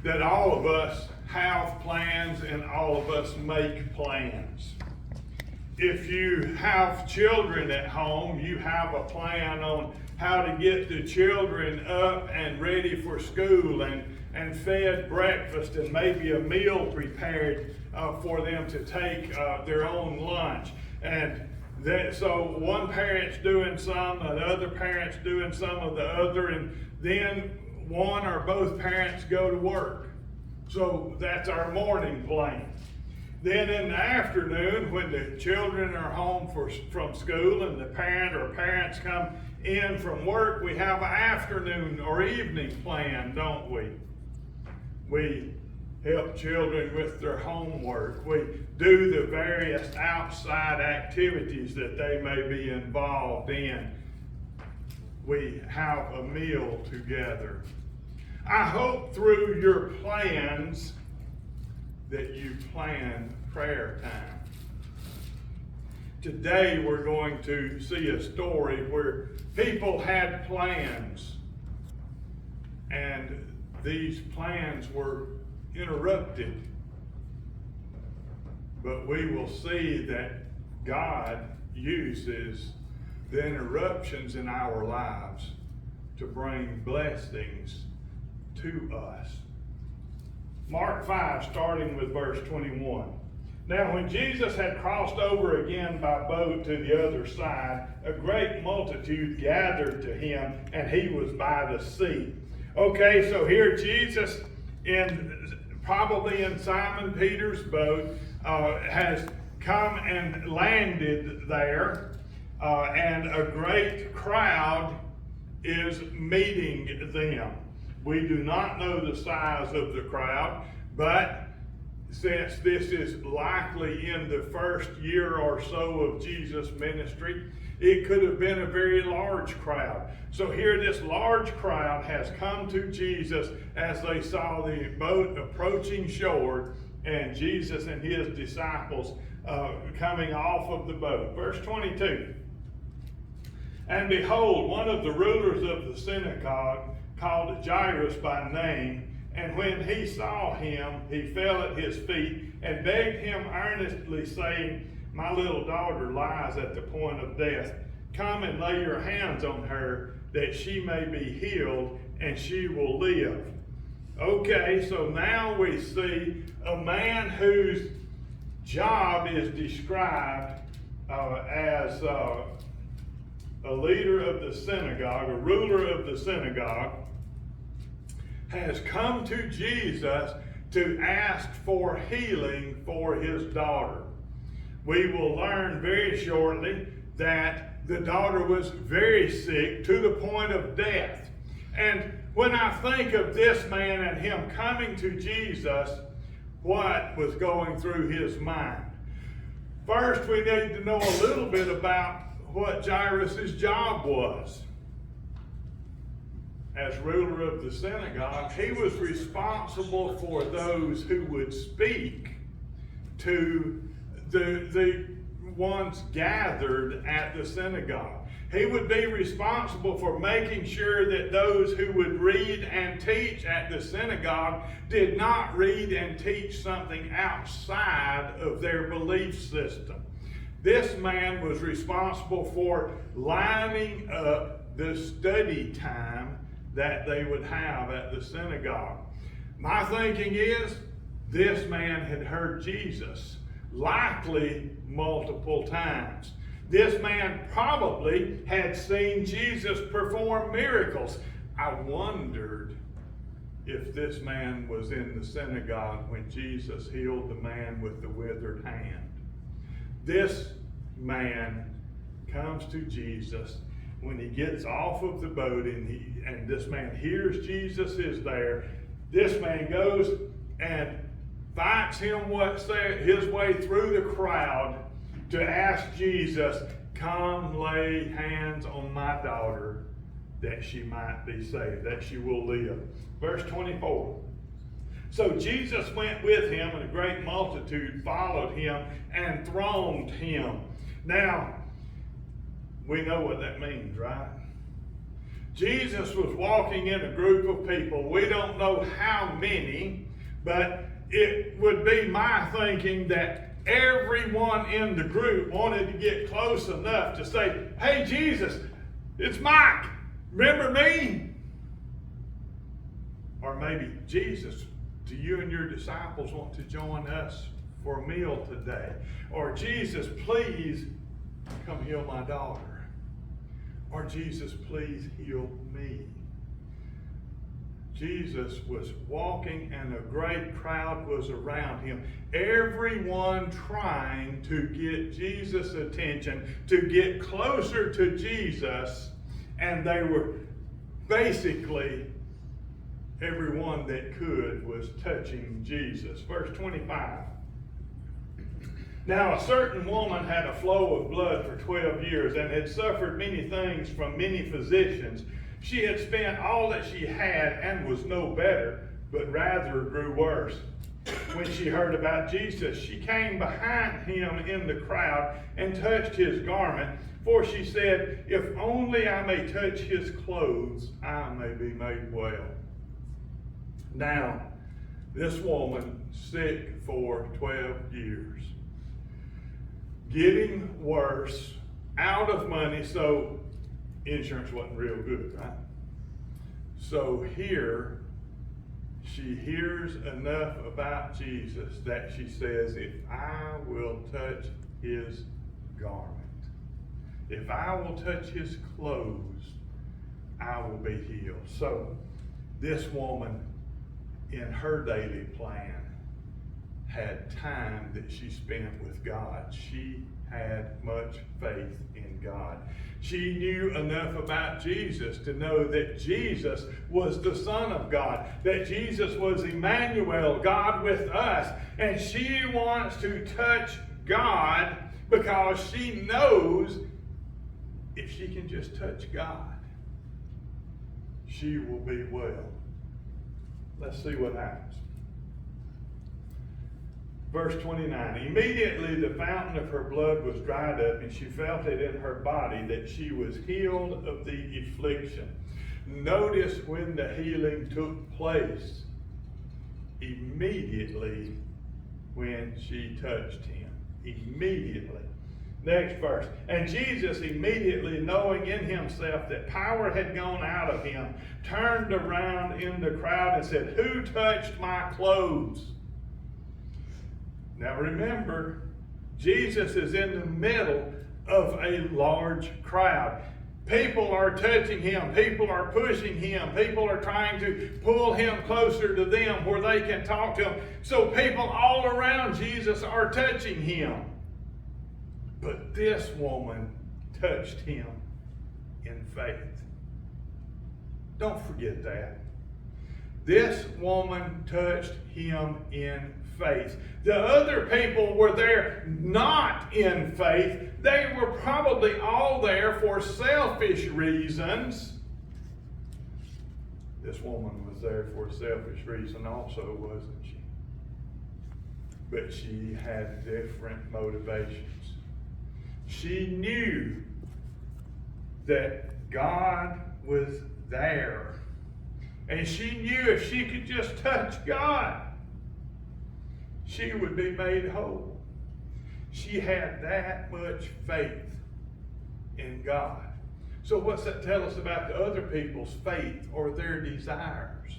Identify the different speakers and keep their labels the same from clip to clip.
Speaker 1: that all of us have plans and all of us make plans. If you have children at home, you have a plan on how to get the children up and ready for school and fed breakfast and maybe a meal prepared for them to take their own lunch. And so one parent's doing some, and the other parent's doing some of the other, and then one or both parents go to work. So that's our morning plan. Then in the afternoon, when the children are home from school and the parent or parents come in from work, we have an afternoon or evening plan, don't we? We help children with their homework. We do the various outside activities that they may be involved in. We have a meal together. I hope through your plans that you plan prayer time. Today we're going to see a story where people had plans and these plans were interrupted. But we will see that God uses the interruptions in our lives to bring blessings to us. Mark 5, starting with verse 21. Now when Jesus had crossed over again by boat to the other side, a great multitude gathered to him, and he was by the sea. Okay, so here Jesus, probably in Simon Peter's boat, has come and landed there, and a great crowd is meeting them. We do not know the size of the crowd, but since this is likely in the first year or so of Jesus' ministry, it could have been a very large crowd. So here this large crowd has come to Jesus as they saw the boat approaching shore and Jesus and his disciples coming off of the boat. Verse 22. And behold, one of the rulers of the synagogue, called Jairus by name, and when he saw him, he fell at his feet and begged him earnestly, saying, My little daughter lies at the point of death. Come and lay your hands on her, that she may be healed, and she will live. Okay, so now we see a man whose job is described as a leader of the synagogue, a ruler of the synagogue, has come to Jesus to ask for healing for his daughter. We will learn very shortly that the daughter was very sick to the point of death. And when I think of this man and him coming to Jesus, what was going through his mind? First, we need to know a little bit about what Jairus' job was. As ruler of the synagogue, he was responsible for those who would speak to the ones gathered at the synagogue. He would be responsible for making sure that those who would read and teach at the synagogue did not read and teach something outside of their belief system. This man was responsible for lining up the study time that they would have at the synagogue. My thinking is, this man had heard Jesus, likely multiple times. This man probably had seen Jesus perform miracles. I wondered if this man was in the synagogue when Jesus healed the man with the withered hand. This man comes to Jesus when he gets off of the boat, and this man hears Jesus is there. This man goes and fights his way through the crowd to ask Jesus, come lay hands on my daughter that she might be saved, that she will live. Verse 24. So Jesus went with him, and a great multitude followed him and thronged him. Now, we know what that means, right? Jesus was walking in a group of people. We don't know how many, but it would be my thinking that everyone in the group wanted to get close enough to say, "Hey, Jesus, it's Mike. Remember me?" Or maybe, "Jesus, do you and your disciples want to join us for a meal today?" Or, "Jesus, please come heal my daughter." Or, "Jesus, please heal me." Jesus was walking and a great crowd was around him. Everyone trying to get Jesus' attention, to get closer to Jesus, and they were basically, everyone that could was touching Jesus. Verse 25. Now a certain woman had a flow of blood for 12 years and had suffered many things from many physicians. She had spent all that she had and was no better, but rather grew worse. When she heard about Jesus, she came behind him in the crowd and touched his garment, for she said, "If only I may touch his clothes, I may be made well." Now, this woman, sick for 12 years, getting worse, out of money, so insurance wasn't real good, right? So here, she hears enough about Jesus that she says, "If I will touch his garment, if I will touch his clothes, I will be healed." So this woman, in her daily plan, had time that she spent with God. She had much faith in God. She knew enough about Jesus to know that Jesus was the Son of God, that Jesus was Emmanuel, God with us. And she wants to touch God because she knows if she can just touch God, she will be well. Let's see what happens. Verse 29, immediately the fountain of her blood was dried up, and she felt it in her body that she was healed of the affliction. Notice when the healing took place. Immediately when she touched him. Immediately. Next verse. And Jesus, immediately knowing in himself that power had gone out of him, turned around in the crowd and said, "Who touched my clothes?" Now remember, Jesus is in the middle of a large crowd. People are touching him. People are pushing him. People are trying to pull him closer to them where they can talk to him. So people all around Jesus are touching him. But this woman touched him in faith. Don't forget that. This woman touched him in faith. The other people were there not in faith. They were probably all there for selfish reasons. This woman was there for a selfish reason also, wasn't she? But she had different motivations. She knew that God was there. And she knew if she could just touch God, she would be made whole. She had that much faith in God. So what's that tell us about the other people's faith or their desires?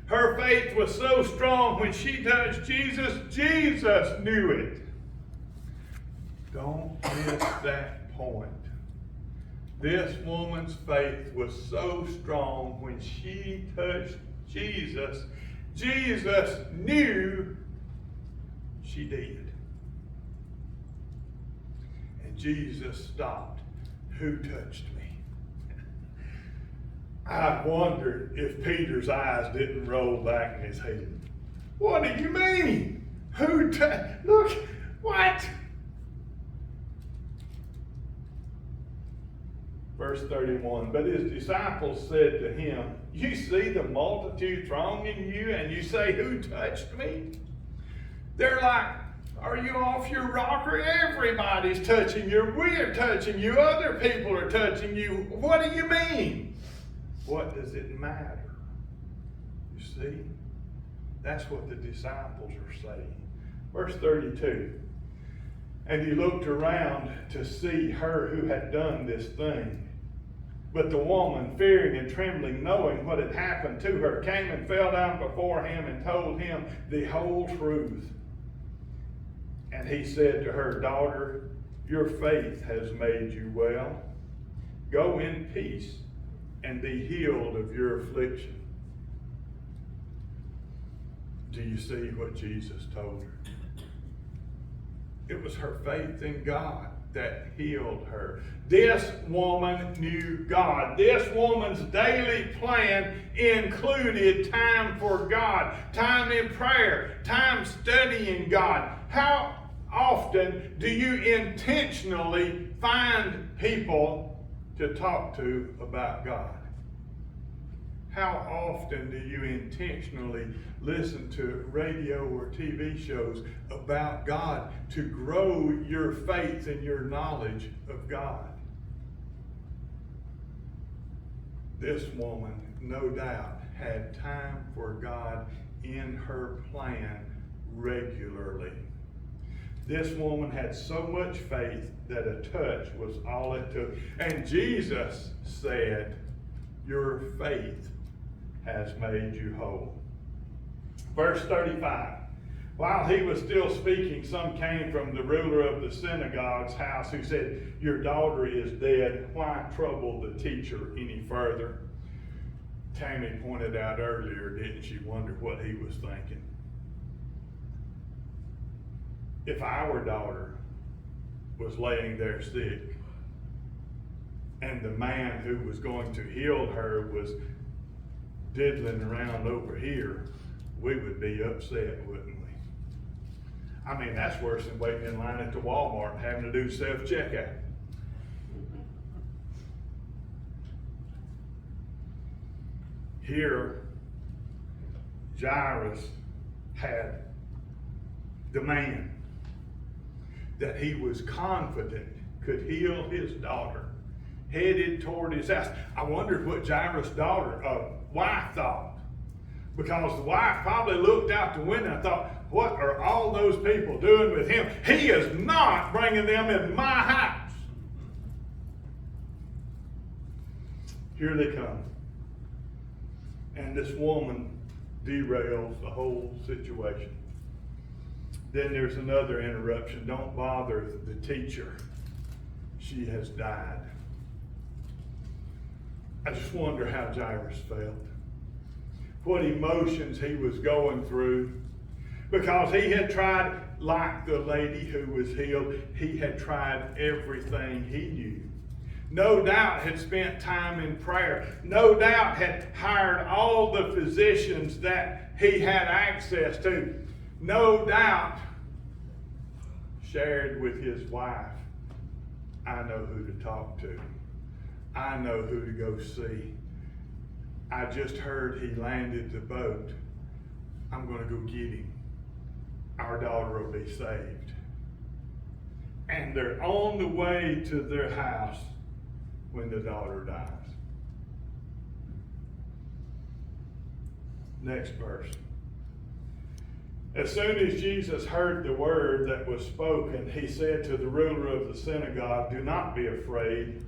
Speaker 1: Her faith was so strong when she touched Jesus, Jesus knew it. Don't miss that point. This woman's faith was so strong when she touched Jesus, Jesus knew she did. And Jesus stopped. Who touched me? I wondered if Peter's eyes didn't roll back in his head. What do you mean? Who touched? Look, what? Verse 31, but his disciples said to him, "You see the multitude thronging you, and you say, 'Who touched me?'" They're like, Are you off your rocker? Everybody's touching you. We're touching you. Other people are touching you. What do you mean? What does it matter? You see? That's what the disciples are saying. Verse 32. And he looked around to see her who had done this thing. But the woman, fearing and trembling, knowing what had happened to her, came and fell down before him and told him the whole truth. And he said to her, Daughter, your faith has made you well. Go in peace and be healed of your affliction. Do you see what Jesus told her? It was her faith in God that healed her. This woman knew God. This woman's daily plan included time for God, time in prayer, time studying God. How often do you intentionally find people to talk to about God? How often do you intentionally listen to radio or TV shows about God to grow your faith and your knowledge of God? This woman, no doubt, had time for God in her plan regularly. This woman had so much faith that a touch was all it took. And Jesus said, Your faith has made you whole. Verse 35. While he was still speaking, some came from the ruler of the synagogue's house who said, Your daughter is dead. Why trouble the teacher any further? Tammy pointed out earlier, didn't she, wonder what he was thinking? If our daughter was laying there sick, and the man who was going to heal her was diddling around over here, we would be upset, wouldn't we? I mean, that's worse than waiting in line at the Walmart and having to do self-checkout. Here, Jairus had the man that he was confident could heal his daughter, headed toward his house. I wondered what Jairus' wife thought, because the wife probably looked out the window and thought, what are all those people doing with him? He is not bringing them in my house. Here they come. And this woman derails the whole situation. Then there's another interruption. Don't bother the teacher. She has died. I just wonder how Jairus felt. What emotions he was going through. Because he had tried, like the lady who was healed, he had tried everything he knew. No doubt had spent time in prayer. No doubt had hired all the physicians that he had access to. No doubt shared with his wife, I know who to talk to. I know who to go see. I just heard he landed the boat. I'm going to go get him. Our daughter will be saved. And they're on the way to their house when the daughter dies. Next verse. As soon as Jesus heard the word that was spoken, he said to the ruler of the synagogue, Do not be afraid,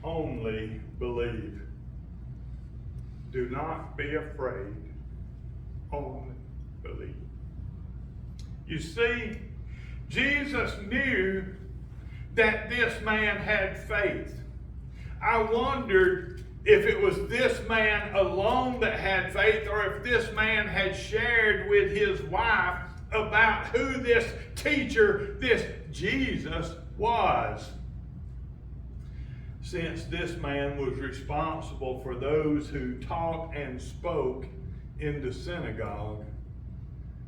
Speaker 1: only believe. Do not be afraid, only believe. You see, Jesus knew that this man had faith. I wondered if it was this man alone that had faith, or if this man had shared with his wife about who this teacher, this Jesus, was. Since this man was responsible for those who taught and spoke in the synagogue,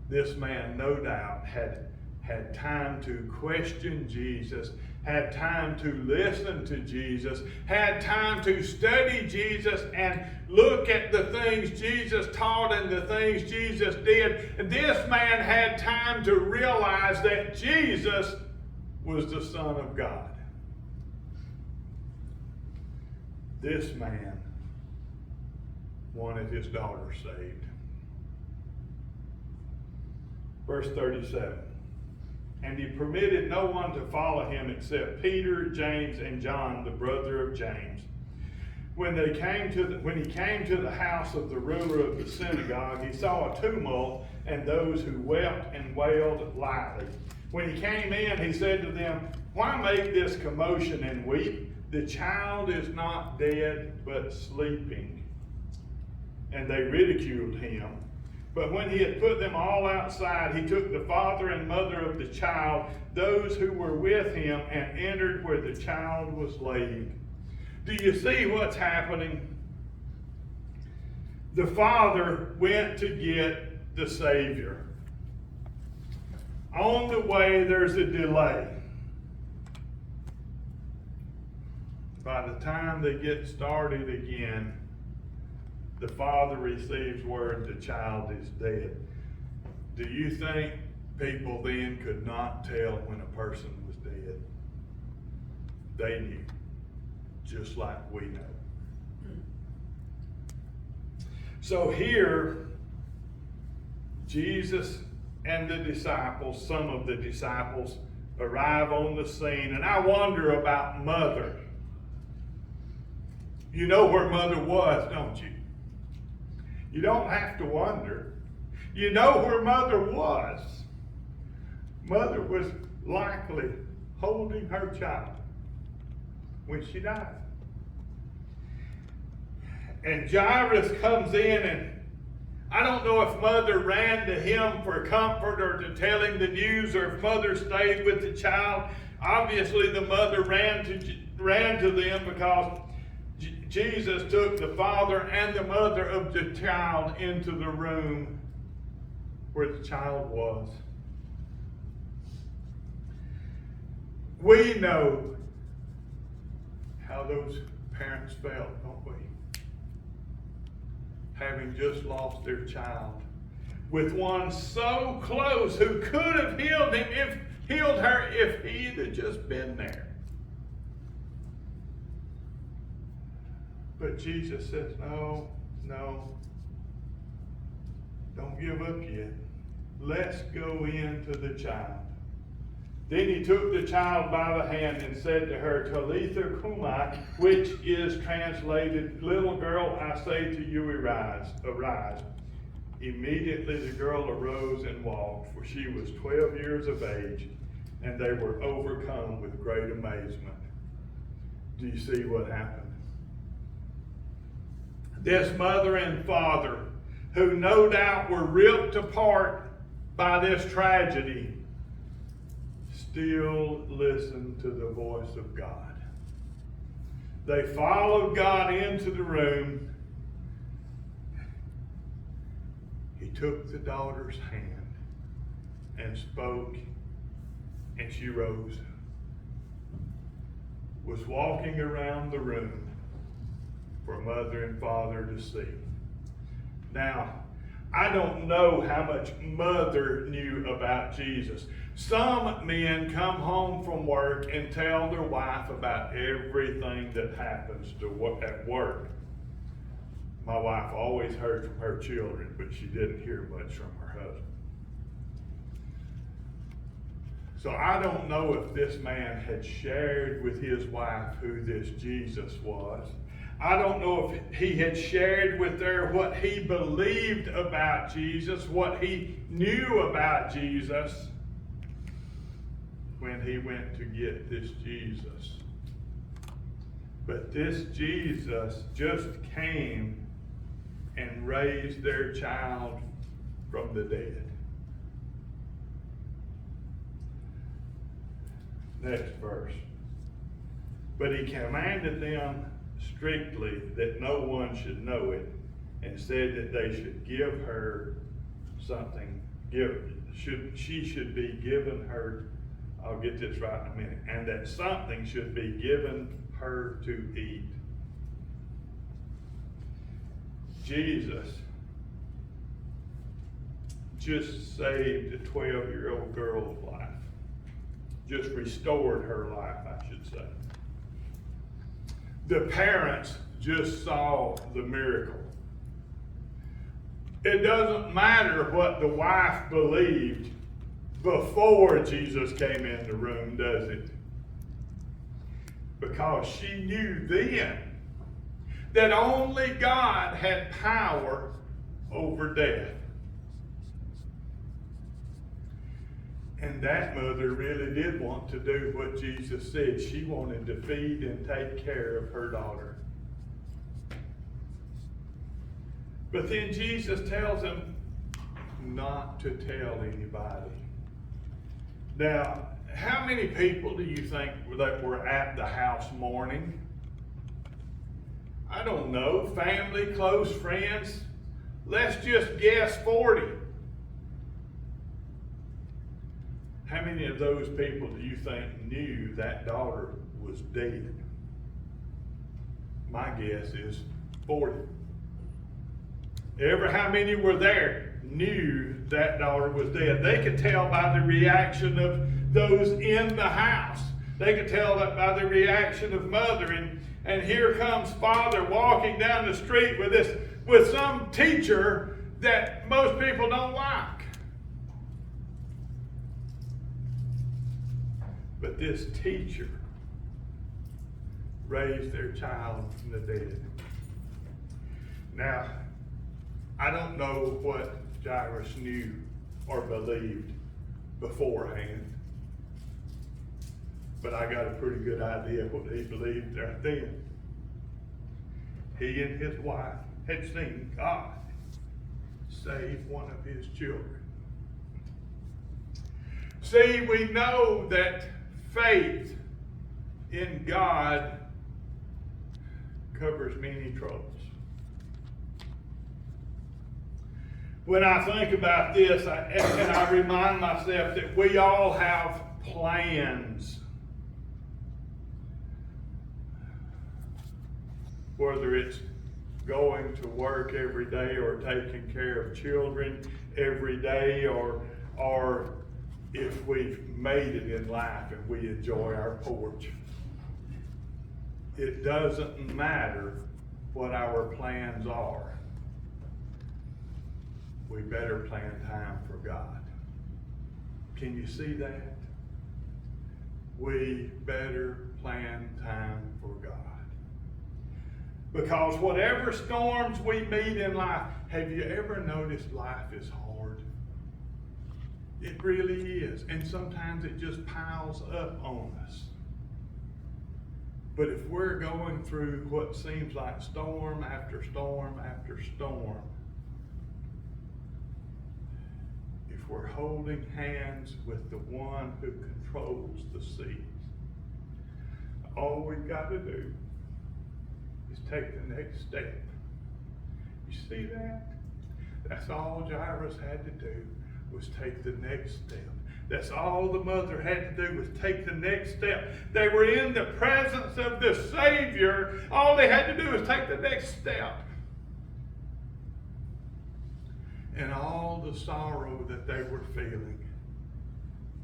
Speaker 1: this man no doubt had had time to question Jesus, had time to listen to Jesus, had time to study Jesus and look at the things Jesus taught and the things Jesus did. And this man had time to realize that Jesus was the Son of God. This man wanted his daughter saved. Verse 37. And he permitted no one to follow him except Peter, James, and John, the brother of James. When he came to the house of the ruler of the synagogue, he saw a tumult and those who wept and wailed loudly. When he came in, he said to them, "Why make this commotion and weep? The child is not dead, but sleeping." And they ridiculed him. But when he had put them all outside, he took the father and mother of the child, those who were with him, and entered where the child was laying. Do you see what's happening? The father went to get the Savior. On the way, there's a delay. By the time they get started again, the father receives word the child is dead. Do you think people then could not tell when a person was dead? They knew, just like we know. So here, Jesus and the disciples, some of the disciples, arrive on the scene. And I wonder about Mother. You know where Mother was, don't you? You don't have to wonder. You know where Mother was. Mother was likely holding her child when she died. And Jairus comes in, and I don't know if Mother ran to him for comfort or to tell him the news, or if Mother stayed with the child. Obviously the mother ran to them because Jesus took the father and the mother of the child into the room where the child was. We know how those parents felt, don't we? Having just lost their child, with one so close who could have healed her if he'd have just been there. But Jesus says, no, don't give up yet. Let's go into the child. Then he took the child by the hand and said to her, Talitha cumi, which is translated, little girl, I say to you, arise. Immediately the girl arose and walked, for she was 12 years of age, and they were overcome with great amazement. Do you see what happened? This mother and father, who no doubt were ripped apart by this tragedy, still listened to the voice of God. They followed God into the room. He took the daughter's hand and spoke, and she rose, was walking around the room for mother and father to see. Now, I don't know how much Mother knew about Jesus. Some men come home from work and tell their wife about everything that happens at work. My wife always heard from her children, but she didn't hear much from her husband. So I don't know if this man had shared with his wife who this Jesus was. I don't know if he had shared with her what he believed about Jesus, what he knew about Jesus when he went to get this Jesus. But this Jesus just came and raised their child from the dead. Next verse. But he commanded them strictly that no one should know it, and said that they should give her something she should be given her, I'll get this right in a minute, and that something should be given her to eat. Jesus just saved a 12-year-old girl's life. Just restored her life, I should say. The parents just saw the miracle. It doesn't matter what the wife believed before Jesus came in the room, does it? Because she knew then that only God had power over death. And that mother really did want to do what Jesus said. She wanted to feed and take care of her daughter. But then Jesus tells him not to tell anybody. Now, how many people do you think that were at the house mourning? I don't know. Family, close friends. Let's just guess 40. How many of those people do you think knew that daughter was dead? My guess is 40. How many were there knew that daughter was dead? They could tell by the reaction of those in the house. They could tell that by the reaction of mother. And here comes father walking down the street with some teacher that most people don't like. But this teacher raised their child from the dead. Now, I don't know what Jairus knew or believed beforehand, but I got a pretty good idea of what he believed right then. He and his wife had seen God save one of his children. See, we know that faith in God covers many troubles. When I think about this, I remind myself that we all have plans. Whether it's going to work every day or taking care of children every day, or if we've made it in life and we enjoy our porch. It doesn't matter what our plans are. We better plan time for God. Can you see that? We better plan time for God. Because whatever storms we meet in life, have you ever noticed life is hard? It really is. And sometimes it just piles up on us. But if we're going through what seems like storm after storm after storm, if we're holding hands with the one who controls the seas, all we've got to do is take the next step. You see that? That's all Jairus had to do, was take the next step. That's all the mother had to do, was take the next step. They were in the presence of the Savior. All they had to do was take the next step. And all the sorrow that they were feeling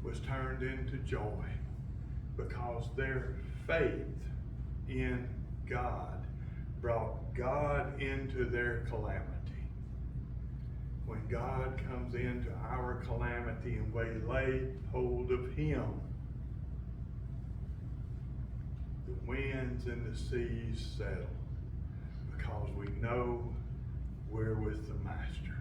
Speaker 1: was turned into joy, because their faith in God brought God into their calamity. When God comes into our calamity and we lay hold of Him, the winds and the seas settle, because we know we're with the Master.